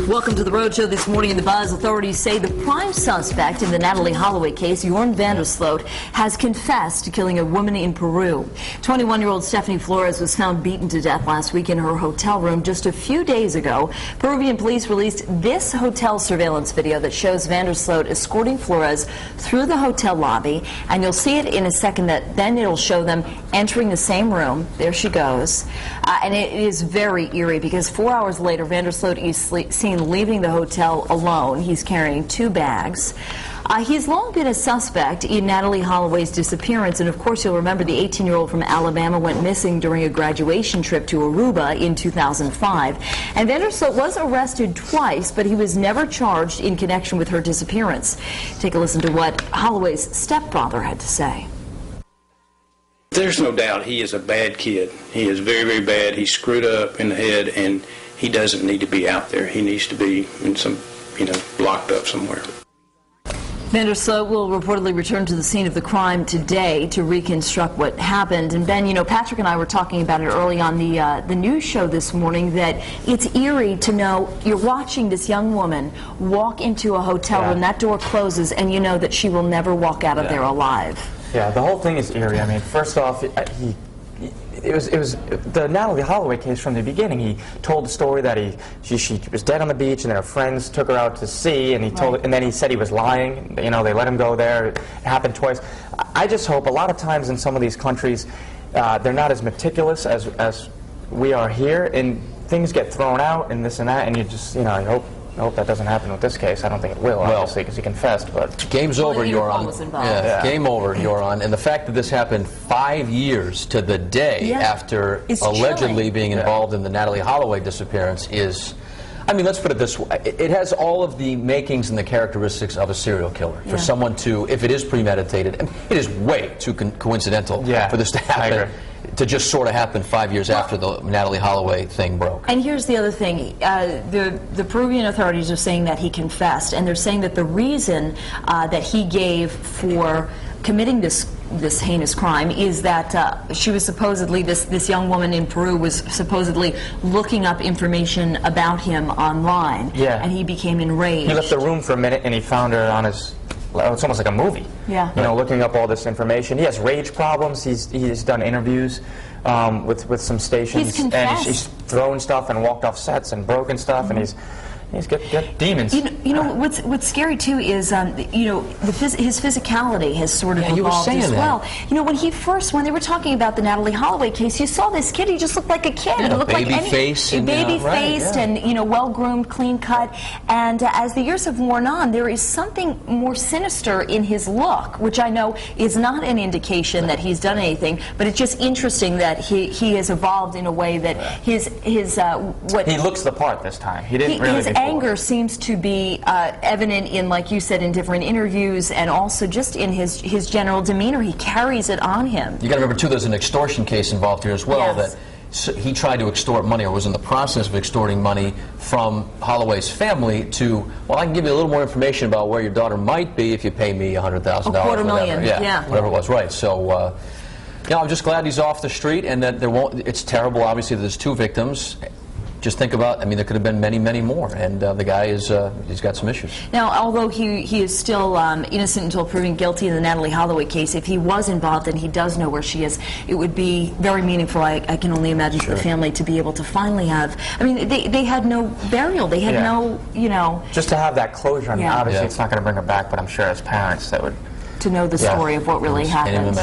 Welcome to the Road Show this morning in the Buzz. Authorities say the prime suspect in the Natalie Holloway case, Jorn van der Sloot, has confessed to killing a woman in Peru. 21-year-old Stephanie Flores was found beaten to death last week in her hotel room just a few days ago. Peruvian police released this hotel surveillance video that shows van der Sloot escorting Flores through the hotel lobby, and you'll see it in a second. Then it'll show them entering the same room. There she goes. And it is very eerie because 4 hours later, van der Sloot is seen leaving the hotel alone. He's carrying 2 bags. He's long been a suspect in Natalie Holloway's disappearance, and of course you'll remember the 18-year-old from Alabama went missing during a graduation trip to Aruba in 2005. And van der Sloot was arrested twice, but he was never charged in connection with her disappearance. Take a listen to what Holloway's stepfather had to say. There's no doubt he is a bad kid. He is very, very bad. He's screwed up in the head, and he doesn't need to be out there. He needs to be in some, locked up somewhere. Van der Sloot will reportedly return to the scene of the crime today to reconstruct what happened. And Ben, Patrick and I were talking about it early on the news show this morning, that it's eerie to know you're watching this young woman walk into a hotel room, that door closes, and you know that she will never walk out of there alive. Yeah, the whole thing is eerie. I mean, first off, it was the Natalie Holloway case from the beginning. He told the story that she was dead on the beach, and then her friends took her out to sea, and and then he said he was lying. They let him go there. It happened twice. I just hope a lot of times in some of these countries, they're not as meticulous as we are here, and things get thrown out and this and that, and you just, I hope that doesn't happen with this case. I don't think it will, obviously, because he confessed. But game's over, Jorn. Game over, Jorn. And the fact that this happened 5 years to the day after allegedly being involved in the Natalie Holloway disappearance is, let's put it this way. It has all of the makings and the characteristics of a serial killer. For someone to, if it is premeditated, and it is way too coincidental for this to happen. To just sort of happen 5 years after the Natalie Holloway thing broke. And here's the other thing. The Peruvian authorities are saying that he confessed, and they're saying that the reason that he gave for committing this heinous crime is that she was supposedly, this young woman in Peru was supposedly looking up information about him online. Yeah. And he became enraged. He left the room for a minute and he found her on his... It's almost like a movie. Yeah. Looking up all this information. He has rage problems. He's done interviews with some stations. He's confessed. And he's thrown stuff and walked off sets and broken stuff, and he's got demons. What's scary too is his physicality has sort of evolved as well. When they were talking about the Natalie Holloway case, you saw this kid. He just looked like a kid. He looked baby face, and well groomed, clean cut. And as the years have worn on, there is something more sinister in his look, which I know is not an indication that he's done anything, but it's just interesting that he has evolved in a way that he looks the part this time. He didn't really. His anger seems to be evident in, like you said, in different interviews, and also just in his general demeanor. He carries it on him. You got to remember too, there's an extortion case involved here as well. That he tried to extort money, or was in the process of extorting money from Holloway's family to, well, I can give you a little more information about where your daughter might be if you pay me $100,000. $250,000. Whatever it was, right? So, I'm just glad he's off the street, and that there won't. It's terrible, obviously, that there's 2 victims. Just think about, there could have been many, many more, and the guy is, he's got some issues. Now, although he is still innocent until proven guilty in the Natalie Holloway case, if he was involved and he does know where she is, it would be very meaningful, I can only imagine, for the family to be able to finally have, they had no burial, they had no, Just to have that closure, obviously it's not going to bring her back, but I'm sure as parents that would... to know the story of what really happened.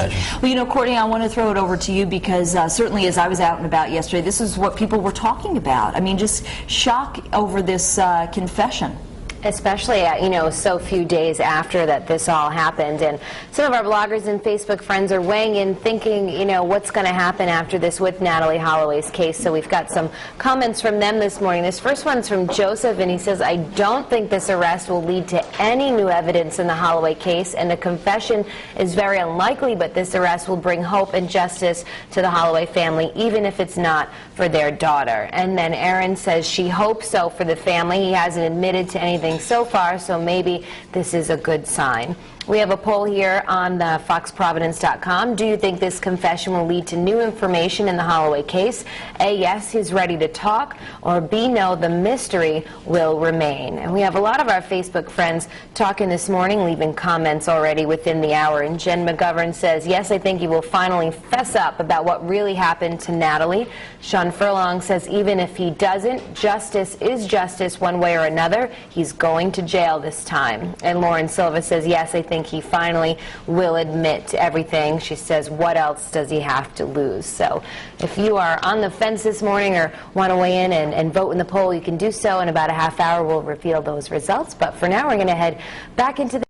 Well, Courtney, I want to throw it over to you because certainly as I was out and about yesterday, this is what people were talking about. Just shock over this confession. Especially, so few days after that this all happened. And some of our bloggers and Facebook friends are weighing in thinking, what's going to happen after this with Natalie Holloway's case. So we've got some comments from them this morning. This first one's from Joseph, and he says, I don't think this arrest will lead to any new evidence in the Holloway case, and a confession is very unlikely, but this arrest will bring hope and justice to the Holloway family, even if it's not for their daughter. And then Erin says she hopes so for the family. He hasn't admitted to anything so far, so maybe this is a good sign. We have a poll here on the foxprovidence.com. Do you think this confession will lead to new information in the Holloway case? A, yes, he's ready to talk, or B, no, the mystery will remain. And we have a lot of our Facebook friends talking this morning, leaving comments already within the hour. And Jen McGovern says, yes, I think he will finally fess up about what really happened to Natalie. Sean Furlong says, even if he doesn't, justice is justice one way or another. He's going to jail this time. And Lauren Silva says, yes, I think he finally will admit to everything. She says, what else does he have to lose? So if you are on the fence this morning or want to weigh in and vote in the poll, you can do so. In about a half hour, we'll reveal those results. But for now, we're going to head back into the